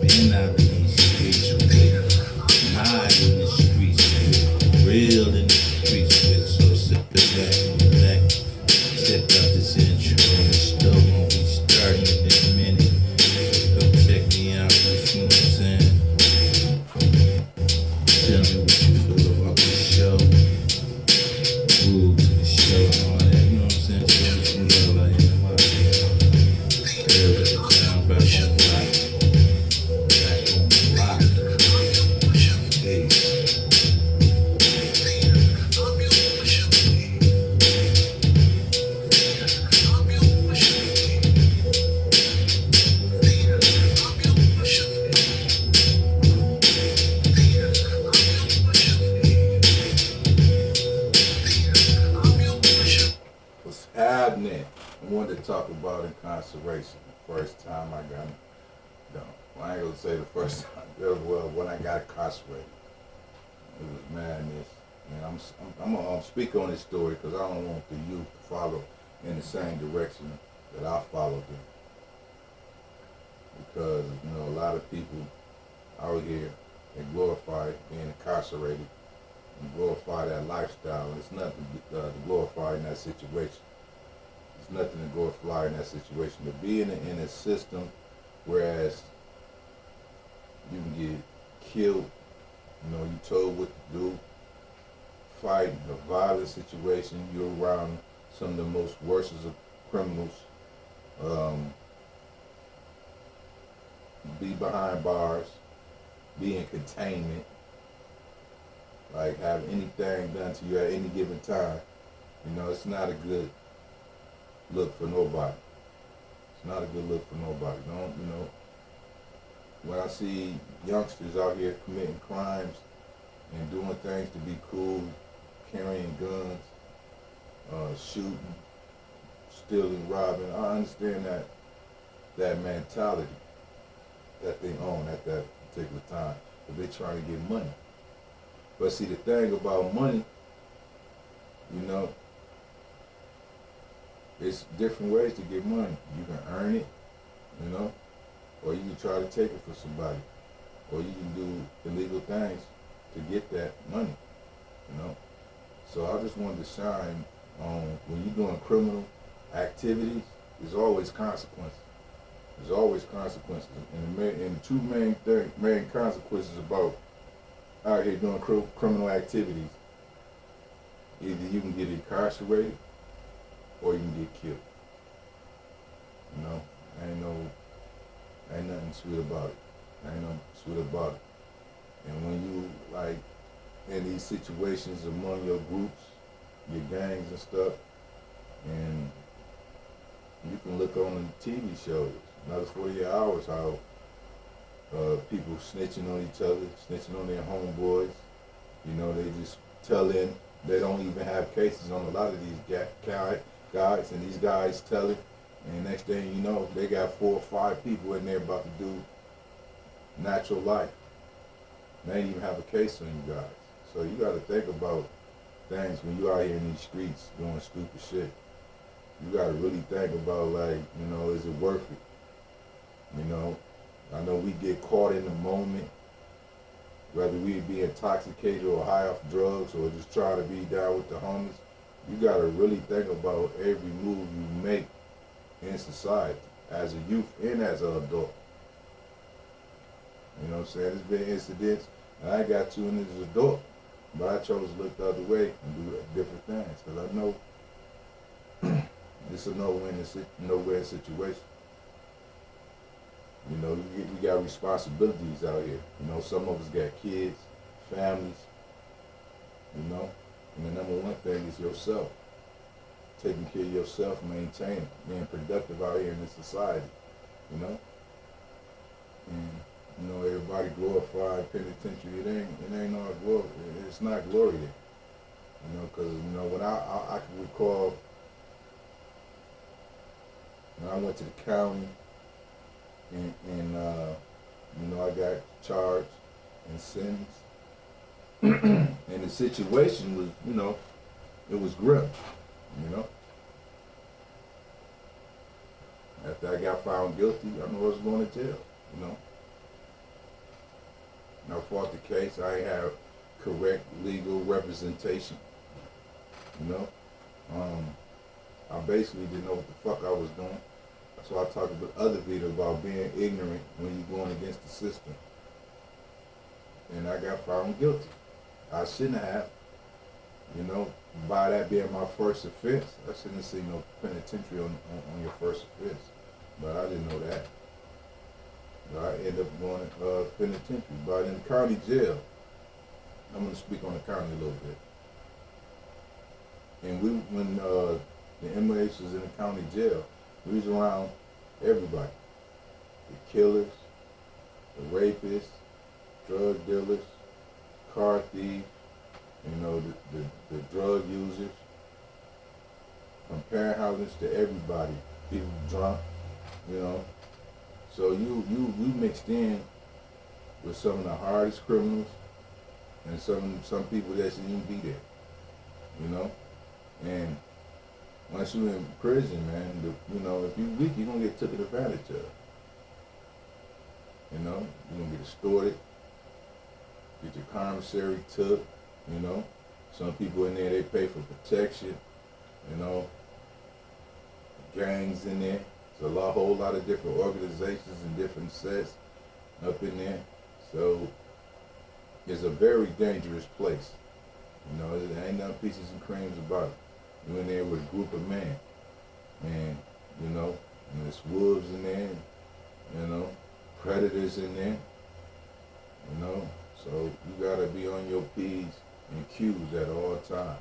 Been out in these streets with, not in the streets with, real in the streets with. So sit back and relax, check out this intro. The show won't be starting in a minute. Come check me out, you know what I'm saying? Tell me what you feel about the show, rude to the show and all that, you know what I'm saying? Show me some love out here in my area. Down back on block, back on block. Hey. What's happening? I wanted to talk about incarceration. The first time I got, no, I ain't gonna say the first time. Well, when I got incarcerated, it was madness. And I'm gonna speak on this story because I don't want the youth to follow in the same direction that I followed in. Because a lot of people out here they glorify being incarcerated and glorify that lifestyle. It's nothing to glorify in that situation. It's nothing to glorify in that situation. To be in a system, whereas you can get killed, you told what to do, fight a violent situation, you're around some of the most worst of criminals, be behind bars, be in containment, like have anything done to you at any given time. It's not a good look for nobody. It's not a good look for nobody. When I see youngsters out here committing crimes and doing things to be cool, carrying guns, shooting, stealing, robbing, I understand that mentality that they own at that particular time. But they're trying to get money. But see, the thing about money, it's different ways to get money. You can earn it, or you can try to take it from somebody, or you can do illegal things to get that money, So I just wanted to shine on when you're doing criminal activities, there's always consequences. There's always consequences, and two main consequences about out here doing criminal activities. Either you can get incarcerated or you can get killed. Ain't nothing sweet about it. Ain't nothing sweet about it. And when you in these situations among your groups, your gangs and stuff, and you can look on the TV shows, another 48 hours, how people snitching on each other, snitching on their homeboys. They just telling. They don't even have cases on a lot of these guys, and these guys telling. And next thing you know, they got 4 or 5 people in there about to do natural life. They ain't even have a case on you guys. So you got to think about things when you out here in these streets doing stupid shit. You got to really think about is it worth it? I know we get caught in the moment, whether we be intoxicated or high off drugs or just trying to be down with the homies. You got to really think about every move you make in society as a youth and as an adult. You know what I'm saying? There's been incidents, and I got to in as an adult, but I chose to look the other way and do different things because I know it's a no-win situation. We got responsibilities out here. Some of us got kids, families, and the number one thing is yourself. Taking care of yourself, maintaining, being productive out here in this society, And, everybody glorified penitentiary. It ain't no glory. It's not glory there. Because, when I can recall when I went to the county, and I got charged and sentenced. And the situation was, it was grim, After I got found guilty, I knew I was going to jail, I fought the case. I ain't have correct legal representation. You know, I basically didn't know what the fuck I was doing. That's why I talked about other video about being ignorant when you're going against the system. And I got found guilty. I shouldn't have. You know, by that being my first offense, I shouldn't have seen no penitentiary on your first offense. But I didn't know that. But I ended up going to penitentiary. But in the county jail, I'm going to speak on the county a little bit. And when the inmates was in the county jail, we was around everybody. The killers, the rapists, drug dealers, car thieves, you know, the drug users, from parent houses to everybody, people drunk, you know. So you mixed in with some of the hardest criminals and some people that shouldn't even be there, you know. And once you're in prison, man, you know, if you're weak, you're going to get taken advantage of. You know, you're going to get extorted, get your commissary took, you know. Some people in there, they pay for protection, you know. Gangs in there. There's a whole lot of different organizations and different sets up in there. So it's a very dangerous place. You know, there ain't no pieces and creams about it. You're in there with a group of men. And, you know, and there's wolves in there, you know, predators in there, you know. So you gotta be on your P's and Q's at all time.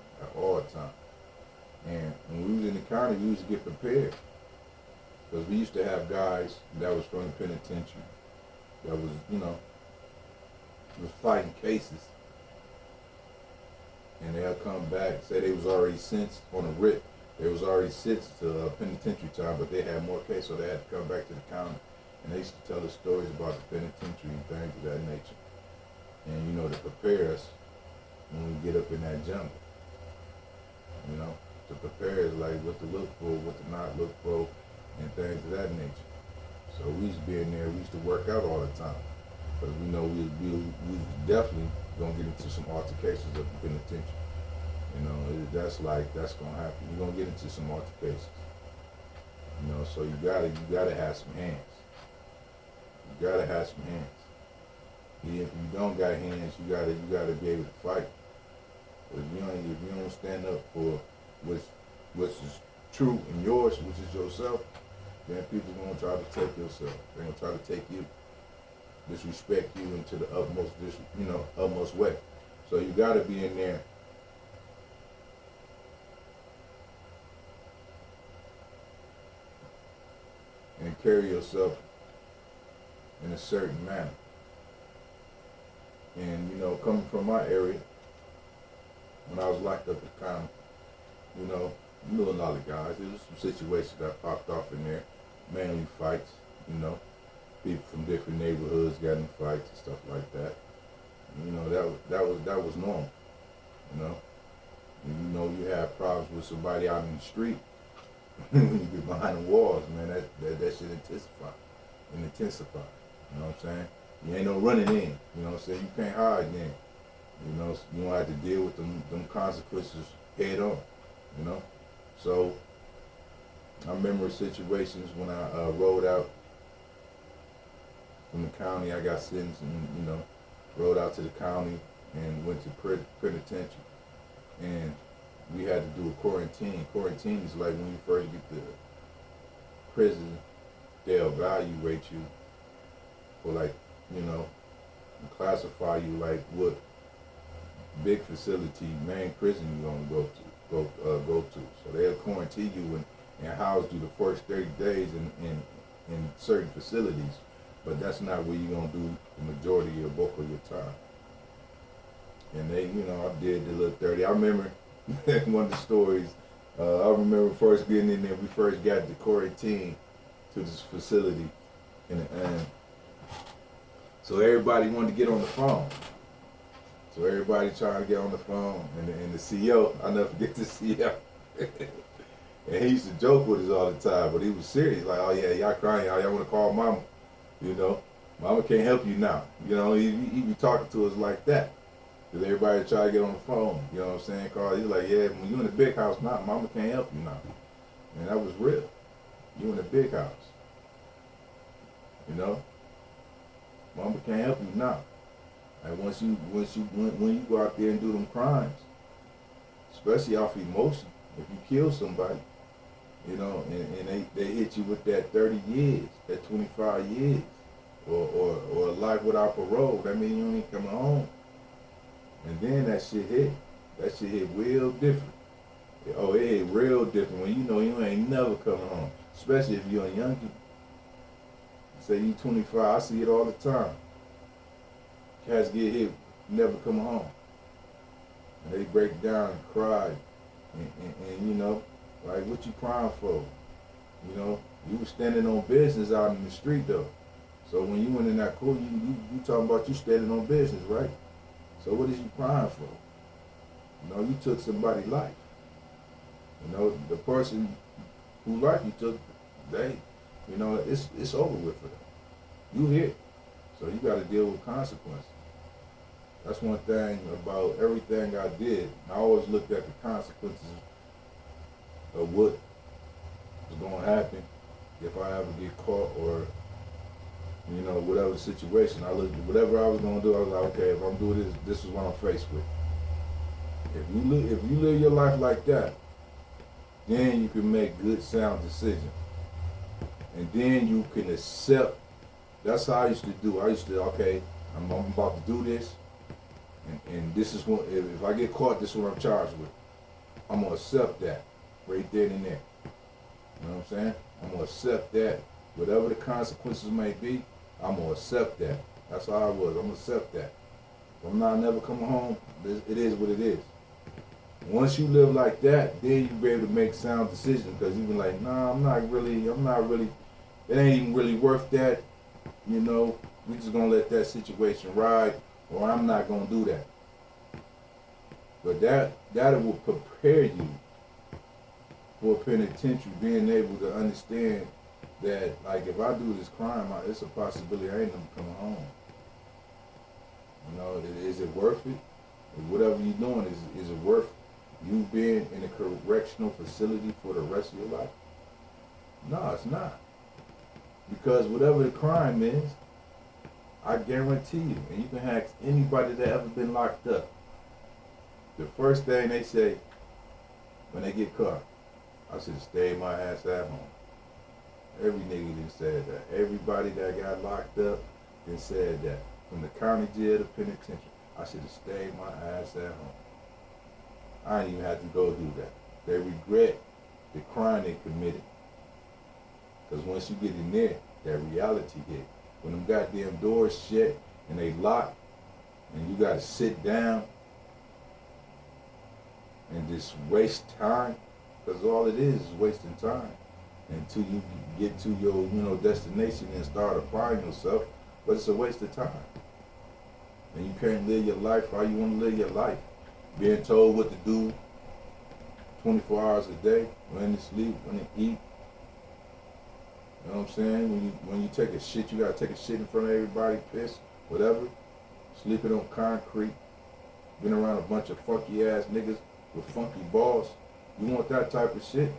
And when we was in the county, we used to get prepared. Because we used to have guys that was from the penitentiary that was, you know, was fighting cases. And they'll come back, say they was already sentenced on a writ. They was already sentenced to penitentiary time, but they had more cases, so they had to come back to the county. And they used to tell us stories about the penitentiary and things of that nature. And, you know, to prepare us when we get up in that jungle. You know, to prepare us like what to look for, what to not look for, and things of that nature. So we used to be in there, we used to work out all the time. But we know we definitely gonna get into some altercations at the penitentiary. You know, that's gonna happen. You're gonna get into some altercations. You know, so you gotta have some hands. You gotta have some hands. If you don't got hands, you gotta be able to fight. But if you don't stand up for what's true and yours, which is yourself, then people are gonna try to take yourself. They're gonna try to take you, disrespect you into the utmost way. So you gotta be in there and carry yourself in a certain manner. And, you know, coming from my area, when I was locked up at the county, you know, I knew a lot of guys. There was some situations that popped off in there, mainly fights, you know. People from different neighborhoods got in fights and stuff like that. And, you know, that was normal, you know. And, you know, you have problems with somebody out in the street. When you get behind the walls, man, that shit intensify. You know what I'm saying? You ain't no running in, you know what I'm saying? You can't hide then. You know, you don't have to deal with them consequences head on, you know? So, I remember situations when I rode out from the county. I got sentenced and, you know, rode out to the county and went to penitentiary. And we had to do a quarantine. Quarantine is like when you first get to prison, they'll evaluate you for, like, you know, classify you like what big facility, main prison you're gonna go to. So they'll quarantine you and house you the first 30 days in certain facilities, but that's not where you're gonna do the majority of your bulk of your time. And they, you know, I did the little 30. I remember one of the stories. I remember first getting in there. We first got to quarantine to this facility, and so everybody wanted to get on the phone. So everybody trying to get on the phone, and the CO, I'll never forget the CO. And he used to joke with us all the time, but he was serious. Like, oh yeah, y'all crying, y'all want to call mama, you know? Mama can't help you now. You know, he be talking to us like that. Cause everybody try to get on the phone. You know what I'm saying? Carl, he's like, yeah, when you in the big house now, Mama can't help you now. And that was real. You in the big house. You know? Mama can't help you now. And when you go out there and do them crimes, especially off emotion, if you kill somebody, you know, and they hit you with that 30 years, that 25 years, or life without parole, that means you ain't coming home. And then that shit hit. That shit hit real different. Oh, it hit real different when you know you ain't never coming home. Especially if you're a youngin'. Say you 25, I see it all the time. Cats get hit, never come home. And they break down and cry. And you know, like, what you crying for? You know, you was standing on business out in the street though. So when you went in that court, you talking about you standing on business, right? So what is you crying for? You know, you took somebody's life. You know, the person whose life you took, you know, it's over with for them. You hit. So you got to deal with consequences. That's one thing about everything I did. I always looked at the consequences of what was going to happen if I ever get caught, or, you know, whatever situation. I looked, whatever I was going to do, I was like, okay, if I'm doing this, this is what I'm faced with. If you live your life like that, then you can make good, sound decisions. And then you can accept. That's how I used to do. I used to, okay, I'm about to do this, and this is what, if I get caught, this is what I'm charged with. I'm going to accept that right there and there. You know what I'm saying? I'm going to accept that. Whatever the consequences may be, I'm going to accept that. That's how I was. I'm going to accept that. If I'm not never coming home, it is what it is. Once you live like that, then you be able to make sound decisions, because you be like, nah, I'm not really, it ain't even really worth that. You know, we just gonna let that situation ride, or I'm not gonna do that. But that will prepare you for penitentiary, being able to understand that, like, if I do this crime, it's a possibility I ain't never coming home. You know, is it worth it? Whatever you're doing, is it worth you being in a correctional facility for the rest of your life? No, it's not. Because whatever the crime is, I guarantee you, and you can ask anybody that ever been locked up, the first thing they say when they get caught, I should have stayed my ass at home. Every nigga done said that. Everybody that got locked up done said that. From the county jail to penitentiary, I should have stayed my ass at home. I didn't even have to go do that. They regret the crime they committed. Because once you get in there, that reality hit. When them goddamn doors shut and they lock, and you got to sit down and just waste time, because all it is wasting time until you get to your, you know, destination and start applying yourself. But it's a waste of time. And you can't live your life how you want to live your life. Being told what to do 24 hours a day, when to sleep, when to eat. You know what I'm saying? When you take a shit, you gotta take a shit in front of everybody, piss, whatever. Sleeping on concrete. Been around a bunch of funky ass niggas with funky balls. You want that type of shit?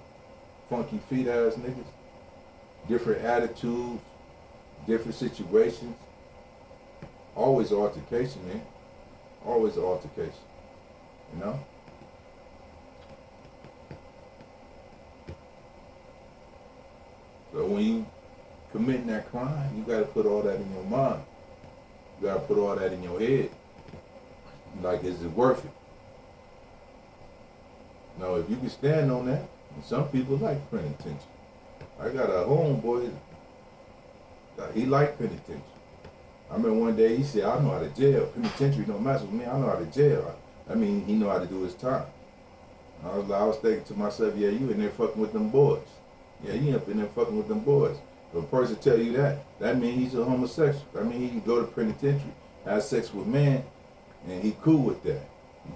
Funky feet ass niggas. Different attitudes, different situations. Always altercation, man. Always altercation. You know? So when you committing that crime, you gotta put all that in your mind. You gotta put all that in your head. Like, is it worth it? Now, if you can stand on that, and some people like penitentiary. I got a homeboy, he liked penitentiary. I remember one day he said, I know how to jail. Penitentiary don't mess with me. I know how to jail. I mean, he know how to do his time. I was thinking to myself, yeah, you in there fucking with them boys. Yeah, you up in there fucking with them boys. If a person tell you that means he's a homosexual. That means he can go to penitentiary, have sex with men, and he cool with that.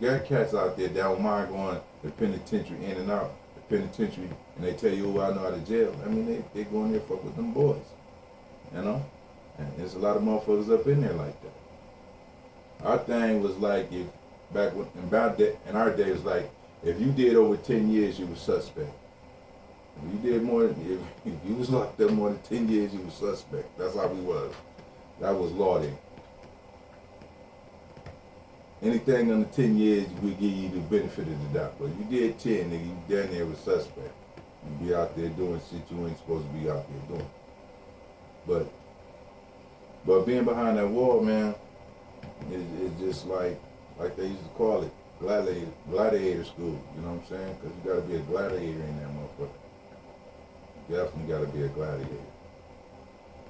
You got cats out there that don't mind going to penitentiary, in and out the penitentiary, and they tell you, oh, I know how to jail. I mean, they go in there fuck with them boys. You know? And there's a lot of motherfuckers up in there like that. Our thing was like, if back when, in our day, it was like, if you did over 10 years, you were suspect. If you did more, if you was locked up more than 10 years, you were suspect. That's how we was. That was law then. Anything under 10 years, we give you the benefit of the doubt. But if you did 10, nigga, you down there was suspect. You be out there doing shit you ain't supposed to be out there doing. But being behind that wall, man, it's just like they used to call it, gladiator school. You know what I'm saying? Because you got to be a gladiator in that motherfucker. You definitely got to be a gladiator.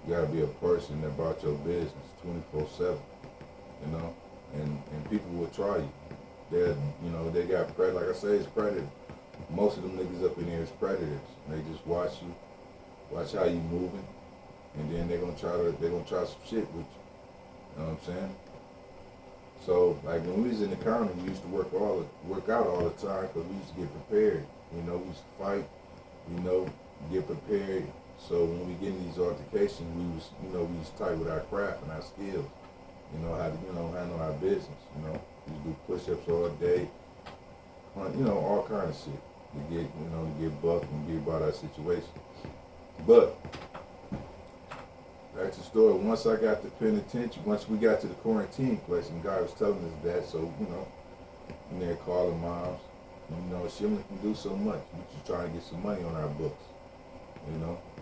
You got to be a person that brought your business 24/7. You know, and people will try you. They got predators. Like I say, it's predators. Most of them niggas up in here is predators. They just watch you, watch how you moving, and then they're gonna try some shit with you. You know what I'm saying? So, like when we was in the county, we used to work out all the time because we used to get prepared. You know, we used to fight. You know, get prepared. So when we get in these altercations, we was tight with our craft and our skills. You know how to handle our business. You know, we do push-ups all day. All kind of shit to get bucked and be about our situation. But back to the story. Once I got to penitentiary, once we got to the quarantine place, and God was telling us that, so and they're calling moms. And, she only can do so much. We're just trying to get some money on our books.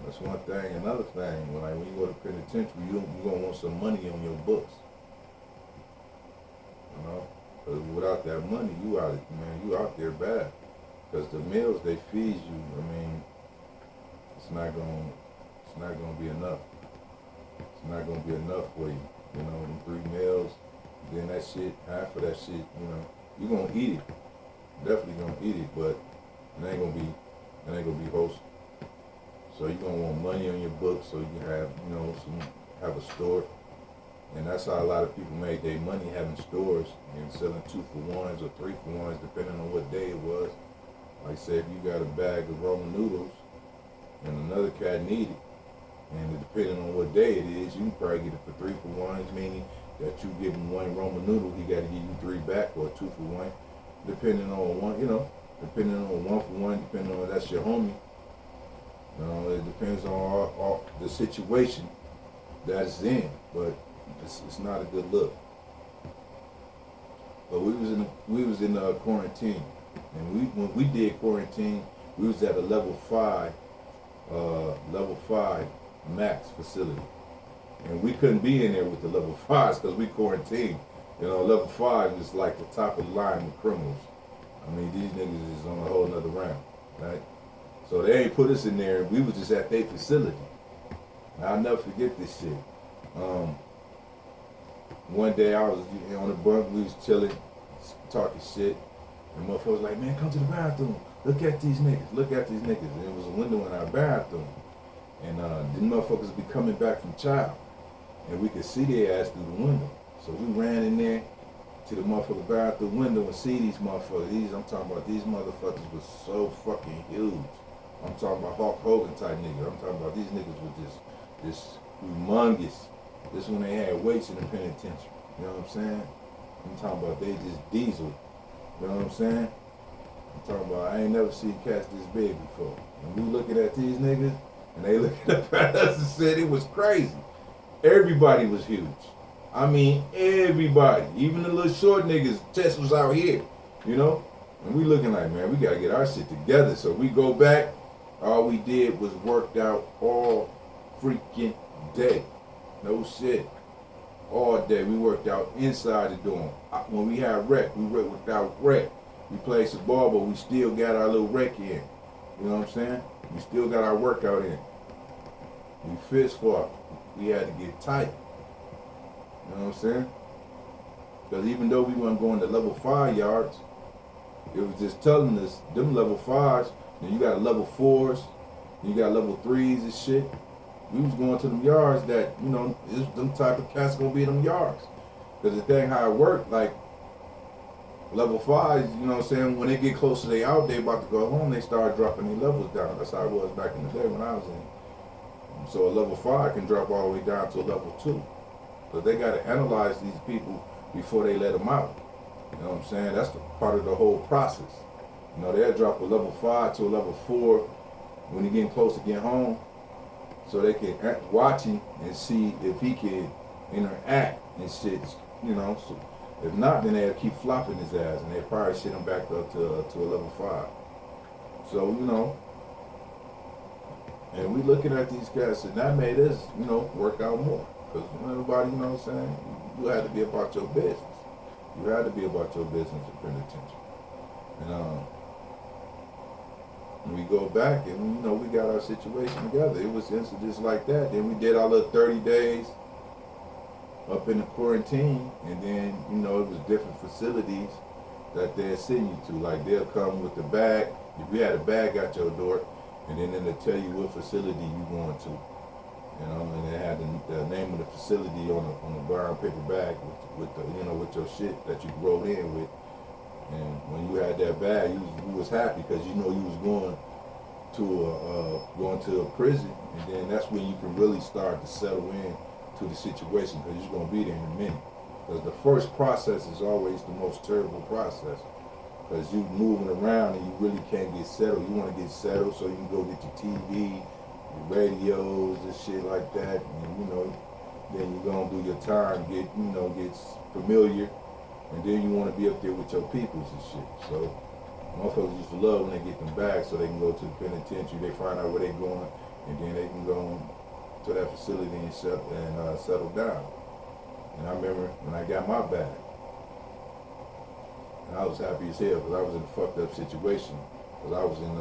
That's one thing. Another thing, when you go to penitentiary, you're gonna want some money on your books. Because without that money, you out there bad. Because the meals they feed you, it's not gonna be enough. It's not gonna be enough for you. Them 3 meals, then that shit, half of that shit, you're gonna eat it. Definitely gonna eat it, but it ain't gonna be wholesome. So you're gonna want money on your books so you can have a store. And that's how a lot of people made their money, having stores and selling 2-for-1s or 3-for-1s, depending on what day it was. Like say if you got a bag of Roman noodles and another cat need it, and depending on what day it is, you can probably get it for 3-for-1s, meaning that you give him 1 Roman noodle, he got to give you 3 back, or 2-for-1, depending on depending on 1-for-1, depending on that's your homie. It depends on all the situation that it's in, but it's not a good look. But we was in quarantine, and when we did quarantine, we was at a level 5 max facility, and we couldn't be in there with the level 5s because we quarantined. Level 5 is like the top of the line with criminals. These niggas is on a whole nother round, right? So they ain't put us in there. We was just at their facility. And I'll never forget this shit. One day I was on the bunk, we was chilling, talking shit, and motherfuckers was like, man, come to the bathroom. Look at these niggas. And it was a window in our bathroom. And these motherfuckers be coming back from child. And we could see their ass through the window. So we ran in there to the motherfucker bathroom window and see these motherfuckers. I'm talking about these motherfuckers was so fucking huge. I'm talking about Hulk Hogan type niggas. I'm talking about these niggas were just humongous. This when they had weights in the penitentiary. You know what I'm saying? I'm talking about they just diesel. You know what I'm saying? I'm talking about I ain't never seen cats this big before. And we looking at these niggas and they looking up at us and said it was crazy. Everybody was huge. Everybody. Even the little short niggas, chest was out here. And we looking like, man, we gotta get our shit together. So we go back. All we did was worked out all freaking day. No shit. All day. We worked out inside the dorm. When we had rec, we worked out rec. We played some ball, but we still got our little rec in. You know what I'm saying? We still got our workout in. We fist fought. We had to get tight. You know what I'm saying? Because even though we weren't going to level 5 yards, it was just telling us, them level 5s, then you got level 4s, you got level 3s and shit. We was going to them yards that, them type of cats gonna be them yards. Because the thing how it worked, like, level 5s, you know what I'm saying, when they get close to they out, they about to go home, they start dropping their levels down. That's how it was back in the day when I was in. So a level 5 can drop all the way down to a level 2. But they got to analyze these people before they let them out. You know what I'm saying? That's the part of the whole process. You know, they'll drop a level 5 to a level 4 when you're getting close to getting home, so they can watch him and see if he can interact and shit. You know, so if not, then they'll keep flopping his ass, and they'll probably shit him back up to a level 5. So you know, and we looking at these guys, and that made us, you know, work out more. Because everybody, you know what I'm saying, you had to be about your business. You had to be about your business in penitentiary. And we go back and, you know, we got our situation together. It was incidents like that. Then we did our little 30 days up in the quarantine. And then, you know, it was different facilities that they'll send you to. Like, they'll come with the bag. If you had a bag at your door, and then they'll tell you what facility you going to. You know, and they had the name of the facility on the brown paper bag with the, you know, with your shit that you rolled in with. And when you had that bag, you was happy because you know you was going to a prison, and then that's when you can really start to settle in to the situation, because you're gonna be there in a minute. Because the first process is always the most terrible process, because you moving around and you really can't get settled. You want to get settled so you can go get your TV, your radios and shit like that, and you know, then you're gonna do your time, get familiar. And then you want to be up there with your peoples and shit. So motherfuckers used to love when they get them back so they can go to the penitentiary, they find out where they going, and then they can go to that facility and settle down. And I remember when I got my bag, and I was happy as hell because I was in a fucked up situation, because I was in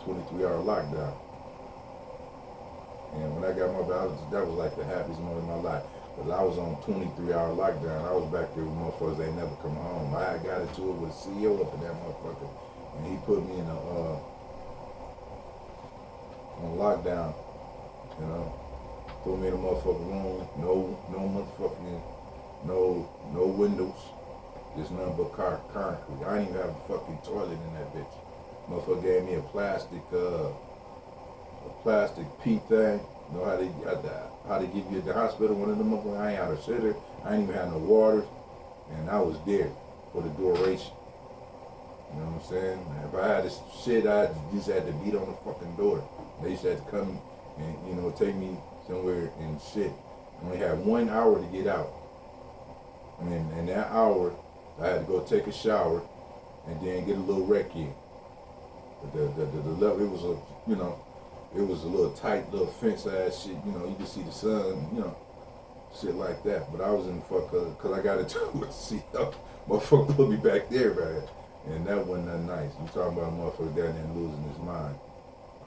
23-hour lockdown. And when I got my bag, that was like the happiest moment of my life. Because I was on 23-hour lockdown. I was back there with motherfuckers that ain't never come home. I got into it with the CEO up in that motherfucker. And he put me in on lockdown. You know. Put me in a motherfucking room. No motherfucking, no windows. Just nothing but concrete. I didn't even have a fucking toilet in that bitch. Motherfucker gave me a plastic pee thing. You know how they give you at the hospital, one of them motherfuckers. I ain't had a shitter. I ain't even had no water. And I was there for the duration. You know what I'm saying? If I had this shit, I just had to beat on the fucking door. They used to have to come and, you know, take me somewhere and shit. I only had 1 hour to get out. And in that hour, I had to go take a shower and then get a little wreck in. The level, it was a, you know, it was a little tight little fence ass shit, you know, you could see the sun, you know, shit like that. But I was in the fuck because I got into it with the CEO. Motherfucker put me back there, man. And that wasn't that nice. You talking about a motherfucker down there losing his mind.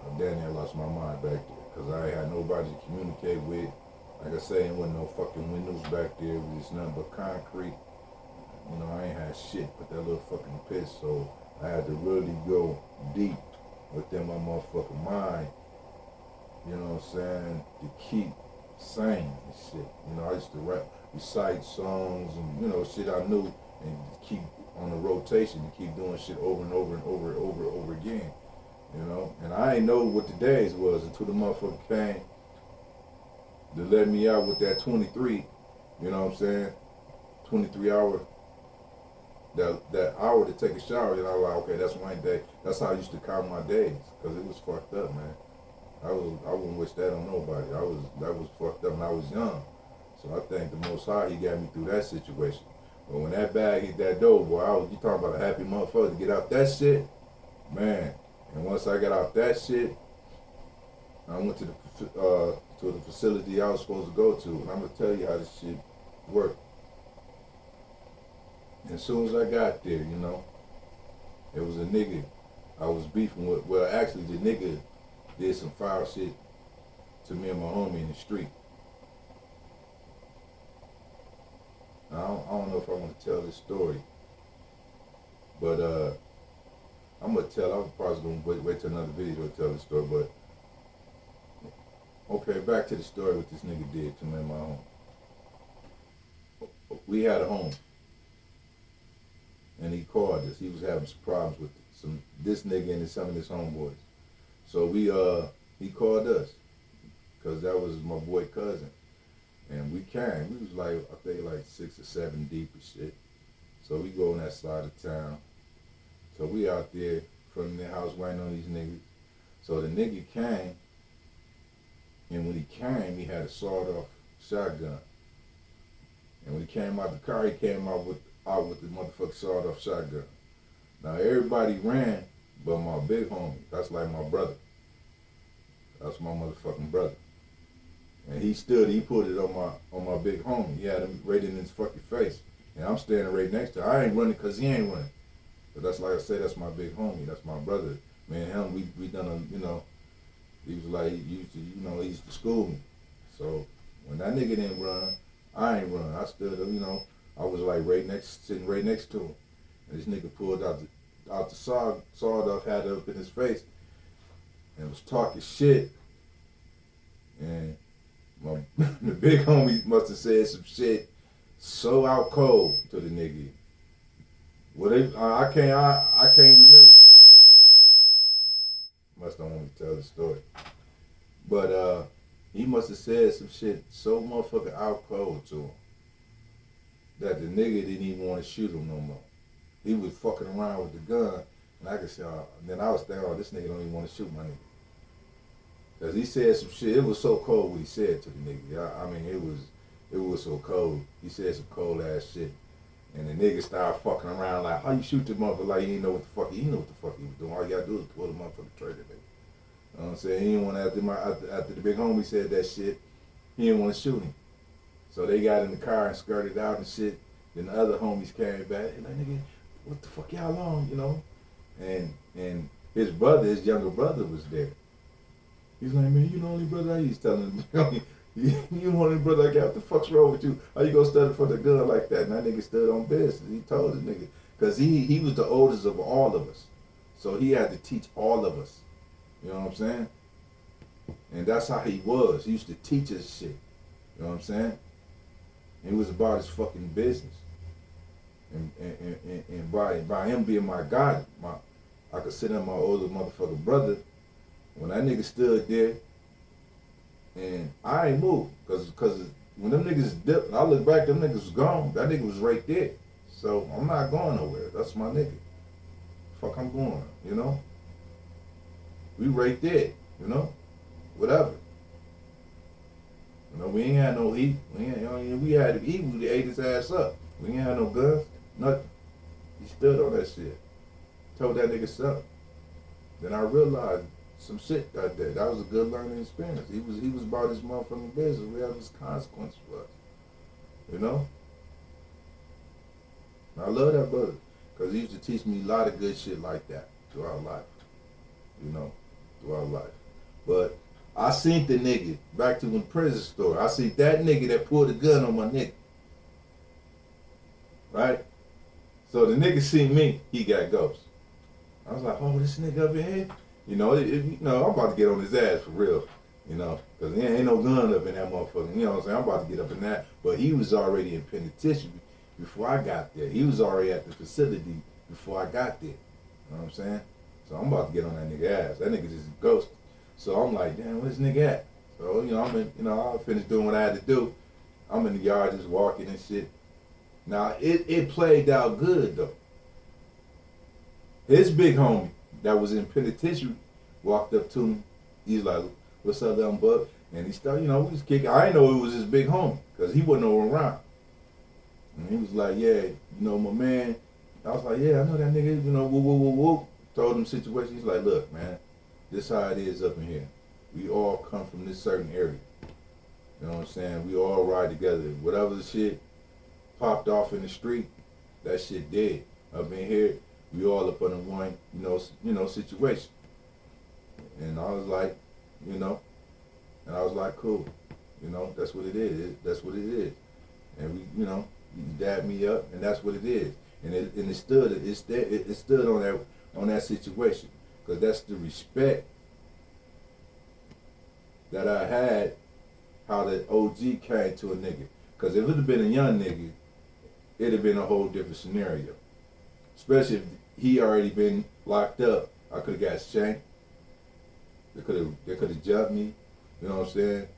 I down there lost my mind back there because I ain't had nobody to communicate with. Like I say, there wasn't no fucking windows back there. It was just nothing but concrete. You know, I ain't had shit but that little fucking piss. So I had to really go deep within my motherfucking mind. You know what I'm saying? To keep sane and shit. You know, I used to recite songs and, you know, shit I knew, and keep on the rotation and keep doing shit over and over and over again. You know? And I ain't know what the days was until the motherfucker came to let me out with that 23. You know what I'm saying? 23 hour. That hour to take a shower, and I was like, okay, that's one day. That's how I used to count my days, because it was fucked up, man. I wouldn't wish that on nobody. That was fucked up, and I was young. So I thank the Most High, He got me through that situation. But when that bag hit that door, boy, you talking about a happy motherfucker to get out that shit, man. And once I got out that shit, I went to the facility I was supposed to go to, and I'm gonna tell you how this shit worked. As soon as I got there, you know, it was a nigga I was beefing with. Well, actually, the nigga did some foul shit to me and my homie in the street. Now, I don't know if I want to tell this story, but I'm probably gonna wait till another video to tell the story. But okay, back to the story what this nigga did to me and my home. We had a home. And he called us. He was having some problems with this nigga and some of his homeboys. So he called us. because that was my boy cousin. And we came. We was like, I think like 6 or 7 deep and shit. So we go on that side of town. So we out there from the house waiting on these niggas. So the nigga came, and when he came, he had a sawed-off shotgun. And when he came out the car, he came out with the motherfucking sawed-off shotgun. Now everybody ran, but my big homie, that's like my brother. That's my motherfucking brother. And he stood, he put it on my big homie. He had him right in his fucking face. And I'm standing right next to him. I ain't running because he ain't running. But that's like I said, that's my big homie. That's my brother. Me and him, we done a, you know, he was like, he used to school me. So when that nigga didn't run, I ain't run. I stood, you know, I was like sitting right next to him. And this nigga pulled out the sawed-off, had it up in his face, and was talking shit. And the big homie must have said some shit so out cold to the nigga. Well, I can't remember. Must don't want me to tell the story. But he must have said some shit so motherfucking out cold to him that the nigga didn't even want to shoot him no more. He was fucking around with the gun, and I could say, then I was thinking, this nigga don't even want to shoot my nigga. Cause he said some shit. It was so cold what he said to the nigga. I mean, it was so cold. He said some cold ass shit, and the nigga started fucking around like, how you shoot the motherfucker like he didn't know what the fuck he was doing. All you gotta do is pull the motherfucking trigger, nigga. You know what I'm saying? He didn't want after the big homie said that shit, he didn't want to shoot him. So they got in the car and skirted out and shit. Then the other homies came back and like, nigga, what the fuck y'all on, you know? And his younger brother was there. He's like, man, you the only brother I used telling him. You the only brother I got. What the fuck's wrong with you? How you gonna study for the gun like that? And that nigga stood on business. He told the nigga. Because he was the oldest of all of us. So he had to teach all of us. You know what I'm saying? And that's how he was. He used to teach us shit. You know what I'm saying? And he was about his fucking business. And by him being my God, I consider him my older motherfucking brother. When that nigga stood there, and I ain't moved, cause when them niggas dipped, and I look back, them niggas was gone. That nigga was right there. So I'm not going nowhere. That's my nigga. Fuck, I'm going, you know? We right there, you know? Whatever. You know, we ain't had no heat. We had heat, we ate his ass up. We ain't had no guns, nothing. He stood on that shit. Told that nigga something. Then I realized some shit that day. That was a good learning experience. He was about his motherfucking business. Whatever his consequences was. You know? And I love that brother. Because he used to teach me a lot of good shit like that throughout life. You know? Throughout life. But I seen the nigga, back to the prison story, I seen that nigga that pulled a gun on my nigga. Right? So the nigga seen me, he got ghosts. I was like, oh, this nigga up in here? You know, I'm about to get on his ass for real, you know, because there ain't no gun up in that motherfucker, you know what I'm saying? I'm about to get up in that, but he was already in penitentiary before I got there. He was already at the facility before I got there, you know what I'm saying? So I'm about to get on that nigga ass. That nigga just ghosted. So I'm like, damn, where's this nigga at? So, I finished doing what I had to do. I'm in the yard just walking and shit. Now, it played out good, though. His big homie that was in penitentiary walked up to me. He's like, what's up, young buck? And he started, we was kicking. I didn't know it was his big homie because he wasn't around. And he was like, yeah, my man. I was like, yeah, I know that nigga, whoop. Told him the situation. He's like, look, man, this how it is up in here. We all come from this certain area. You know what I'm saying? We all ride together. Whatever the shit popped off in the street, that shit dead. Up in here, we all up under one, situation. And I was like, and I was like, cool. That's what it is. That's what it is. And we, he dabbed me up, and that's what it is. And it stood on that situation, because that's the respect that I had. How that OG came to a nigga. Because if it had been a young nigga, it'd have been a whole different scenario. Especially if he already been locked up. I could have got shanked. They could have jumped me. You know what I'm saying?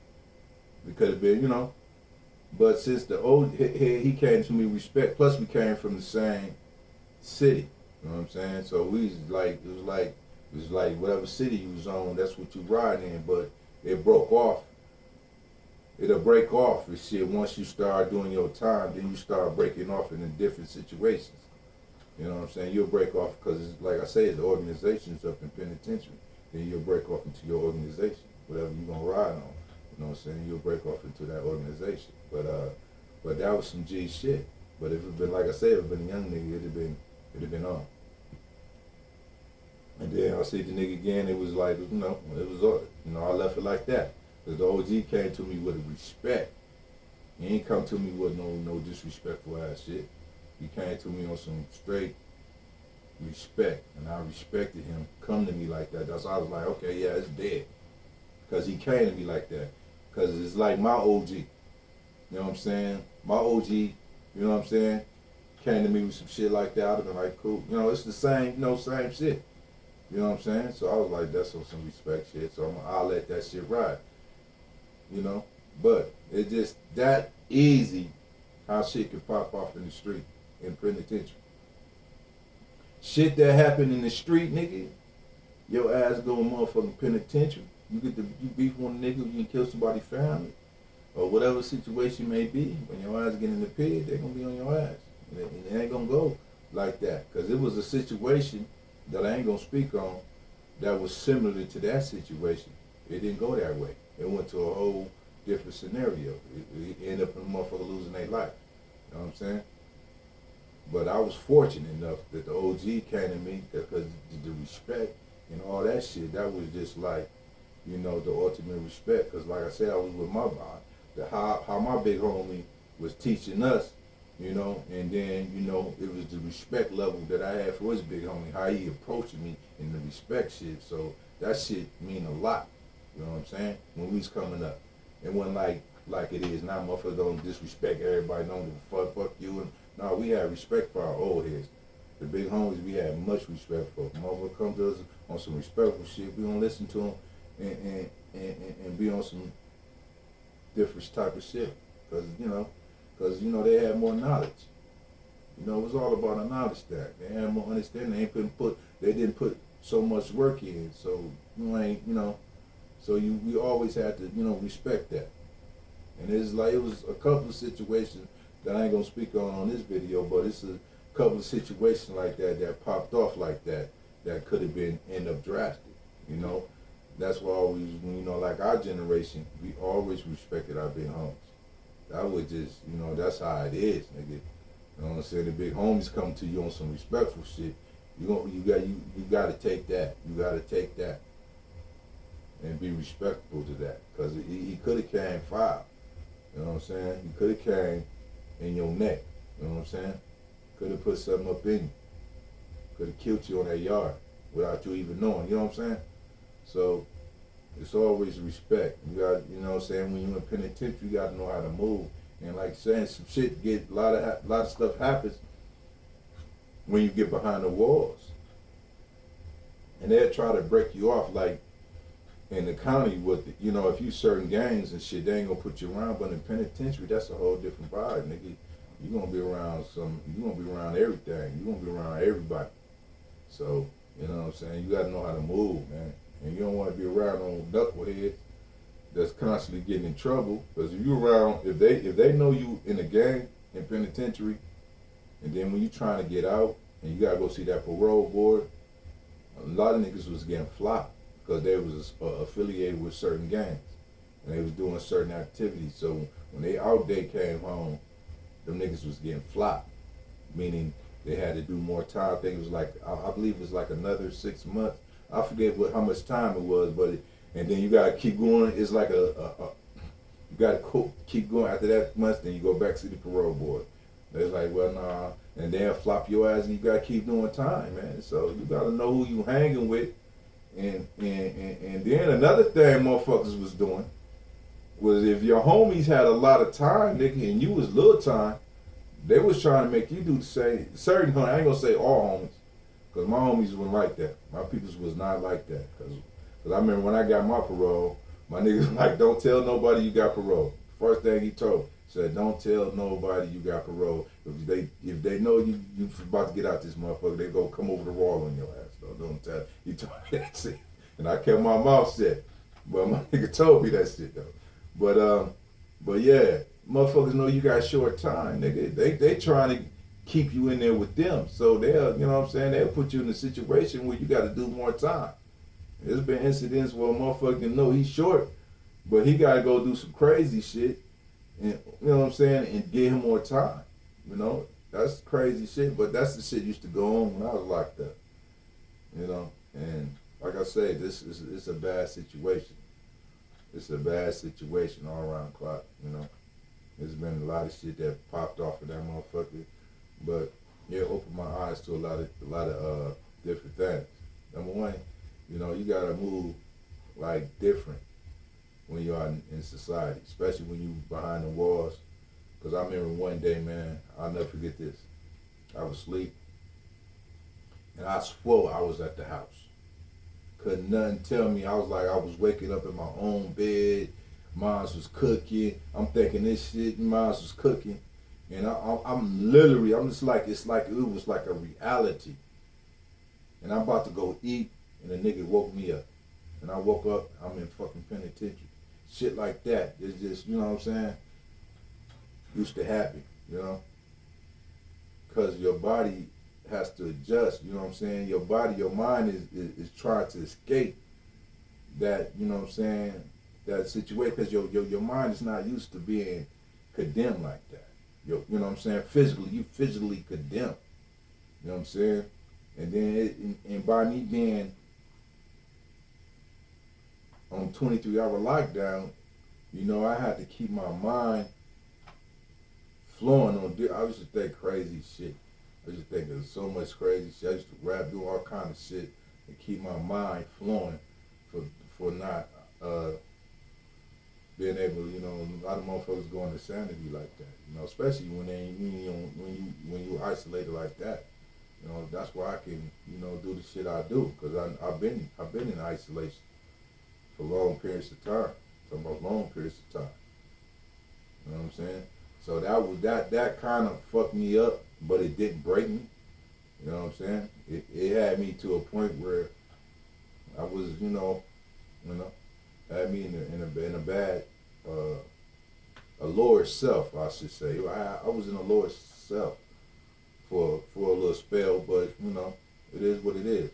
We could have been, you know. But since the old he came to me respect. Plus we came from the same city. You know what I'm saying? So we was like it was like whatever city you was on, that's what you riding in. But it broke off. It'll break off and shit once you start doing your time. Then you start breaking off in different situations. You know what I'm saying? You'll break off because, like I say, the organization's up in penitentiary. Then you'll break off into your organization, whatever you're gonna ride on. You know what I'm saying? You'll break off into that organization. But that was some G shit. But if it been, like I said, if it been a young nigga, it'd have been on. And then I see the nigga again. It was like, you know, it was, you know, I left it like that. Cause the OG came to me with a respect. He ain't come to me with no disrespectful ass shit. He came to me on some straight respect, and I respected him. Come to me like that. That's why I was like, okay, yeah, it's dead. Cause he came to me like that. Cause it's like my OG. You know what I'm saying? My OG, you know what I'm saying, came to me with some shit like that. I'd have been like, cool. You know, it's the same, you know, same shit. You know what I'm saying? So I was like, that's on some respect shit. So I'll let that shit ride. You know? But it's just that easy how shit can pop off in the street, in penitentiary. Shit that happened in the street, nigga, your ass go in motherfucking penitentiary. You beef one nigga, you can kill somebody's family, or whatever situation may be. When your ass get in the pit, they gonna be on your ass. And it ain't gonna go like that. Cause it was a situation that I ain't gonna speak on that was similar to that situation. It didn't go that way. It went to a whole different scenario. It ended up in a motherfucker losing their life. You know what I'm saying? But I was fortunate enough that the OG came to me because the respect and all that shit, that was just like, you know, the ultimate respect. Because like I said, I was with my bond. How my big homie was teaching us, you know, and then, you know, it was the respect level that I had for his big homie, how he approached me in the respect shit. So that shit mean a lot, you know what I'm saying, when we was coming up. It wasn't like it is now. Motherfuckers don't disrespect everybody, don't give a fuck you. And no, we had respect for our old heads. The big homies, we had much respect for. Motherfuckers come to us on some respectful shit. We don't listen to them and be on some different type of shit. Because, you know, they had more knowledge. You know, it was all about a knowledge stack. They had more understanding. They didn't put so much work in. So we always had to, you know, respect that. And it was a couple of situations that I ain't gonna speak on this video, but it's a couple of situations like that popped off like that could have been end up drastic. You know, that's why always, you know, like our generation, we always respected our big homies. That was just, you know, that's how it is, nigga. You know what I'm saying? The big homies come to you on some respectful shit. You gotta take that. You gotta take that and be respectful to that, because he could have came foul. You know what I'm saying? He could have came in your neck. You know what I'm saying? Could have put something up in you. Could have killed you on that yard without you even knowing. You know what I'm saying? So it's always respect. You got, you know what I'm saying? When you're in penitentiary, you got to know how to move. And like saying, some shit a lot of stuff happens when you get behind the walls, and they'll try to break you off. Like in the county, with the, you know, if you certain gangs and shit, they ain't gonna put you around. But in penitentiary, that's a whole different vibe, nigga. You gonna be around everything. You gonna be around everybody. So you know what I'm saying. You gotta know how to move, man. And you don't want to be around on knuckleheads that's constantly getting in trouble. Because if you around, if they know you in a gang in penitentiary, and then when you trying to get out and you gotta go see that parole board, a lot of niggas was getting flopped because they was affiliated with certain gangs and they was doing certain activities. So when they out day came home, them niggas was getting flopped, meaning they had to do more time. I think it was like, I believe it was like another 6 months. I forget how much time it was, but and then you gotta keep going. It's like you gotta keep going after that month. Then you go back to the parole board. They're like, well, nah, and they'll flop your ass, and you gotta keep doing time, man. So you gotta know who you hanging with, and then another thing motherfuckers was doing was if your homies had a lot of time, nigga, and you was little time, they was trying to make you do the same. Certain homies, I ain't gonna say all homies, because my homies wasn't like that. My peoples was not like that. Because I remember when I got my parole, My nigga like, don't tell nobody you got parole. First thing he told said, don't tell nobody you got parole. If they know you about to get out this motherfucker, they go come over the wall on your ass. Though. Don't tell. He told me that shit, and I kept my mouth shut. But my nigga told me that shit though. But yeah, motherfuckers know you got short time, nigga. They trying to keep you in there with them, so they'll, you know what I'm saying, they'll put you in a situation where you got to do more time. There's been incidents where a motherfucker know he's short, but he got to go do some crazy shit, and you know what I'm saying, and give him more time. You know, that's crazy shit, but that's the shit used to go on when I was locked up. You know, and like I say, it's a bad situation. It's a bad situation all around the clock. You know, there's been a lot of shit that popped off of that motherfucker, but it opened my eyes to a lot of different things. Number one, you know, you gotta move like different when you are in society, especially when you behind the walls. Cause I remember one day, man, I'll never forget this. I was asleep, and I swore I was at the house. Couldn't nothing tell me. I was like, I was waking up in my own bed. Mine was cooking. I'm thinking this shit, and mine was cooking. And I'm just like, it's like, it was like a reality. And I'm about to go eat, and the nigga woke me up. And I woke up, I'm in fucking penitentiary. Shit like that. It's just, you know what I'm saying? Used to happen, you know? Because your body has to adjust, you know what I'm saying? Your body, your mind is trying to escape that, you know what I'm saying, that situation, because your mind is not used to being condemned like that. You know what I'm saying? You physically condemned. You know what I'm saying? And then, and by me being on 23-hour lockdown, you know, I had to keep my mind flowing on. I used to think crazy shit. I used to think of so much crazy shit. I used to rap, do all kind of shit, and keep my mind flowing for not being able, you know, a lot of motherfuckers go into sanity like that. You know, especially when when you isolated like that. You know, that's why I can, you know, do the shit I do, because I've been in isolation for long periods of time. Talking about long periods of time. You know what I'm saying? So that kind of fucked me up, but it didn't break me. You know what I'm saying? It had me to a point where I was, you know, had me in a bad, a lower self, I should say. I was in a lower self for a little spell, but you know, it is what it is.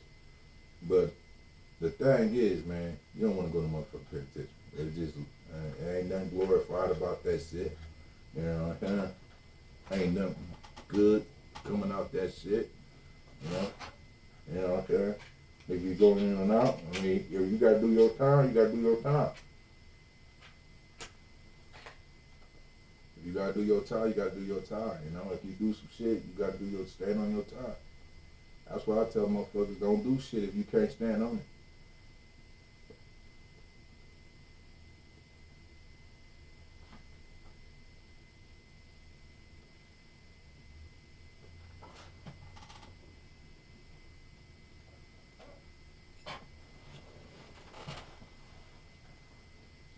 But the thing is, man, you don't want to go to motherfucking penitentiary. It just ain't nothing glorified about that shit. You know what I'm saying? Ain't nothing good coming out that shit. You know what I'm saying? If you go in and out, I mean, if you gotta do your time, you gotta do your time. If you gotta do your time, you gotta do your time. You know, if you do some shit, you gotta stand on your time. That's why I tell motherfuckers, don't do shit if you can't stand on it.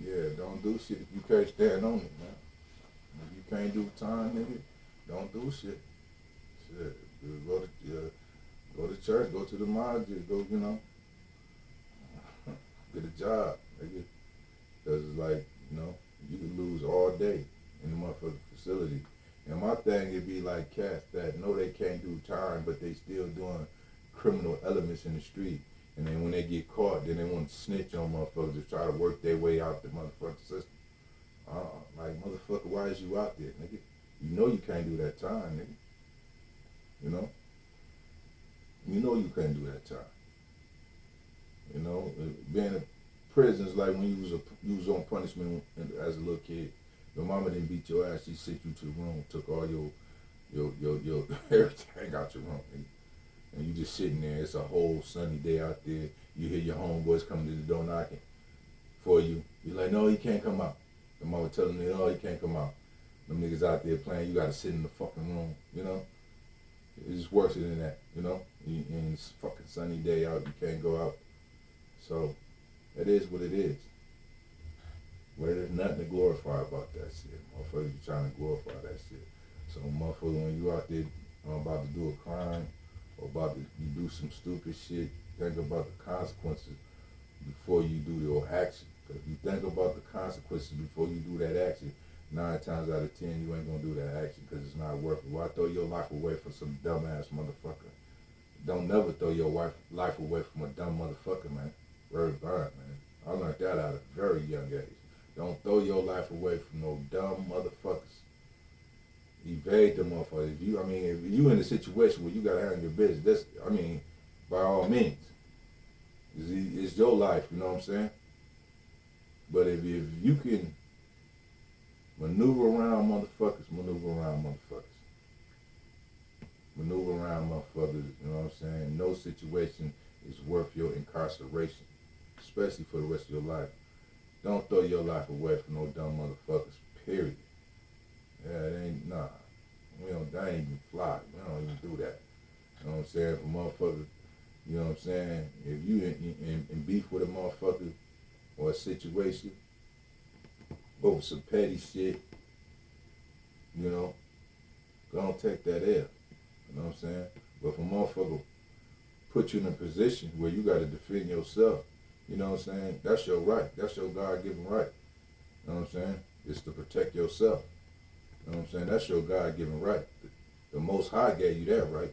Yeah, don't do shit if you can't stand on it, man. If you can't do time, nigga, don't do shit. Shit, go to church, go to the mosque, go, you know, get a job, nigga. Because it's like, you know, you could lose all day in the motherfucking facility. And my thing would be like cats that know they can't do time, but they still doing criminal elements in the street. And then when they get caught, then they want to snitch on motherfuckers to try to work their way out the motherfucking system. Like, motherfucker, why is you out there, nigga? You know you can't do that time, nigga. You know? You know you can't do that time. You know? Being in prison is like when you was on punishment as a little kid. Your mama didn't beat your ass, she sent you to the room, took all your everything out your room, nigga. And you just sitting there, it's a whole sunny day out there. You hear your homeboys coming to the door knocking for you. You're like, no, he can't come out. The mama telling you, no, he can't come out. Them niggas out there playing, you gotta sit in the fucking room, you know? It's worse than that, you know? And it's a fucking sunny day out, you can't go out. So, it is what it is. Well, there's nothing to glorify about that shit. Motherfuckers be trying to glorify that shit. So, motherfucker, when you out there about to do a crime or about to you do some stupid shit, think about the consequences before you do your action. Because if you think about the consequences before you do that action, 9 times out of 10 you ain't gonna do that action because it's not worth it. Why throw your life away for some dumbass motherfucker? Don't never throw your life away from a dumb motherfucker, man. Word bond, man. I learned that at a very young age. Don't throw your life away from no dumb motherfuckers. Evade the motherfuckers. If you in a situation where you gotta handle your business, by all means. It's your life, you know what I'm saying? But if you can maneuver around motherfuckers, maneuver around motherfuckers. Maneuver around motherfuckers, you know what I'm saying? No situation is worth your incarceration, especially for the rest of your life. Don't throw your life away for no dumb motherfuckers, period. Yeah, it ain't, nah. That ain't even fly. We don't even do that. You know what I'm saying? For motherfuckers, you know what I'm saying? If you in beef with a motherfucker or a situation over some petty shit, you know, don't take that L. You know what I'm saying? But if a motherfucker put you in a position where you got to defend yourself, you know what I'm saying? That's your right. That's your God-given right. You know what I'm saying? It's to protect yourself. You know what I'm saying? That's your God-given right. The Most High gave you that right.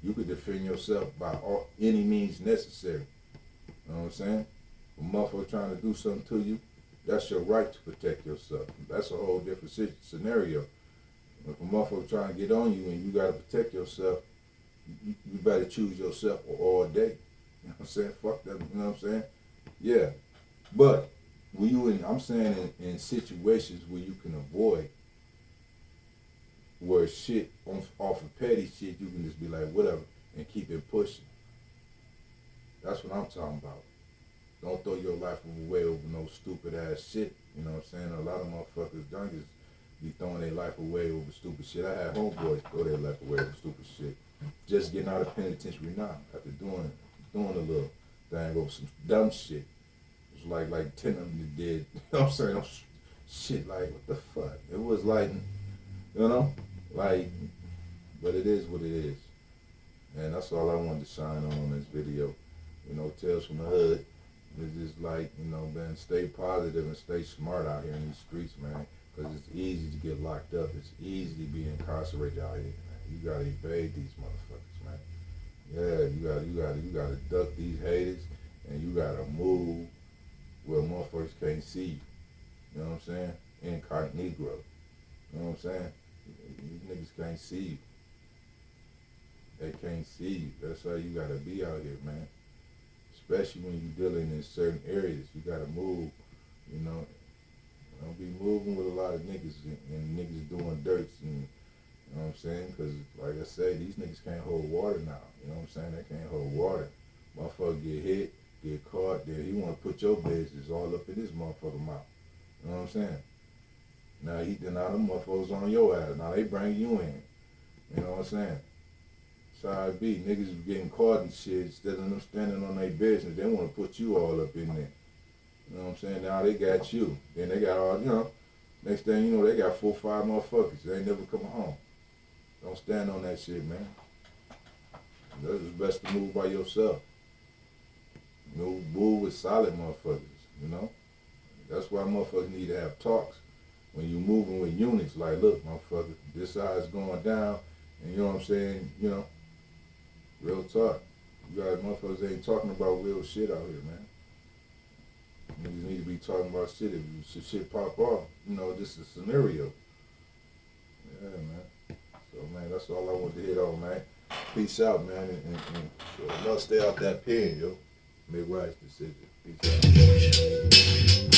You could defend yourself by any means necessary. You know what I'm saying? If a motherfucker trying to do something to you, that's your right to protect yourself. That's a whole different scenario. If a motherfucker trying to get on you and you got to protect yourself, you better choose yourself all day. You know what I'm saying? Fuck that, you know what I'm saying? Yeah. But I'm saying in situations where you can avoid, where shit off of petty shit, you can just be like, whatever, and keep it pushing. That's what I'm talking about. Don't throw your life away over no stupid ass shit. You know what I'm saying? A lot of motherfuckers junkies be throwing their life away over stupid shit. I had homeboys throw their life away over stupid shit. Just getting out of penitentiary now after doing a little thing over some dumb shit. It was like 10 of them did. You know what I'm saying? Shit, like, what the fuck? It was like, you know? Like, but it is what it is. And that's all I wanted to shine on this video. You know, Tales from the Hood. It's just like, you know, man, stay positive and stay smart out here in these streets, man. Because it's easy to get locked up. It's easy to be incarcerated out here, man. You gotta evade these motherfuckers, man. Yeah, you gotta duck these haters, and you gotta move where motherfuckers can't see you. You know what I'm saying? Incognito. You know what I'm saying? These niggas can't see you. They can't see you. That's how you gotta be out here, man. Especially when you're dealing in certain areas. You gotta move, you know. Don't be moving with a lot of niggas and niggas doing dirts and, you know what I'm saying? Because, like I said, these niggas can't hold water now. You know what I'm saying? They can't hold water. Motherfucker get hit, get caught, then he want to put your business all up in his motherfucker mouth. You know what I'm saying? Now them motherfuckers on your ass. Now they bring you in. You know what I'm saying? That's how it be. Niggas getting caught and shit. Instead of them standing on their business, they want to put you all up in there. You know what I'm saying? Now they got you. Then they got all, you know, next thing you know, they got 4 or 5 motherfuckers. They ain't never coming home. Don't stand on that shit, man. It's best to move by yourself. Move with solid motherfuckers, you know? That's why motherfuckers need to have talks. When you moving with units, like, look, motherfucker, this side's going down, and you know what I'm saying? You know, real talk. You guys motherfuckers ain't talking about real shit out here, man. Niggas need to be talking about shit. If shit pop off, you know, this is a scenario. Yeah, man. So, man, that's all I want to hit on, man. Peace out, man. And so, stay out that pen, yo. Make wise decisions. Peace out.